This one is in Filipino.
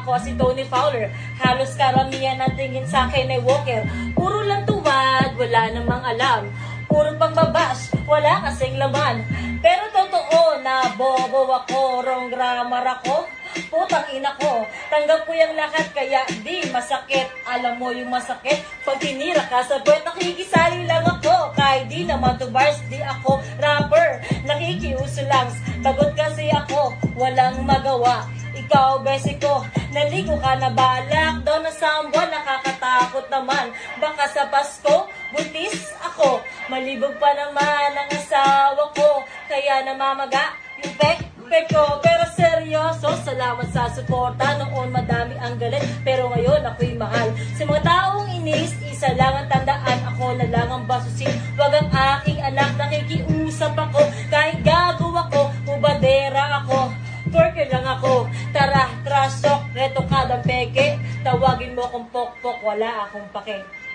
ako si Tony Fowler. Halos karamihan ang tingin sa akin ay Walker. Puro lang tuwad, wala namang alam. Puro pangbabash, wala kasing laman. Pero totoo na bobo ako, wrong grammar ako. Putang ina ko, tanggap ko yung lahat kaya di masakit. Alam mo yung masakit, pag tinira ka sa buwet, nakikisali lang ako. Kahit di naman to bars, di ako rapper. Nakikiuso lang, tagot kasi ako, walang magawa. Ikaw, besi ko, naligo ka na balak daw na sambuan, nakakatakot naman. Baka sa Pasko, buntis ako. Malibog pa naman ang asawa ko, kaya namamaga yung pek ko. Pero seryoso, salamat sa suporta. Noon madami ang galit, pero ngayon ako'y mahal. Sa mga taong inis, isa lang ang tandaan, ako na lang ang basusin. Wag ang aking anak, nakikiusap ako. Kahit gago ako, ubadera ako, twerker lang ako. Tara, trasok, reto kadang peke. Tawagin mo akong pokpok, wala akong pake.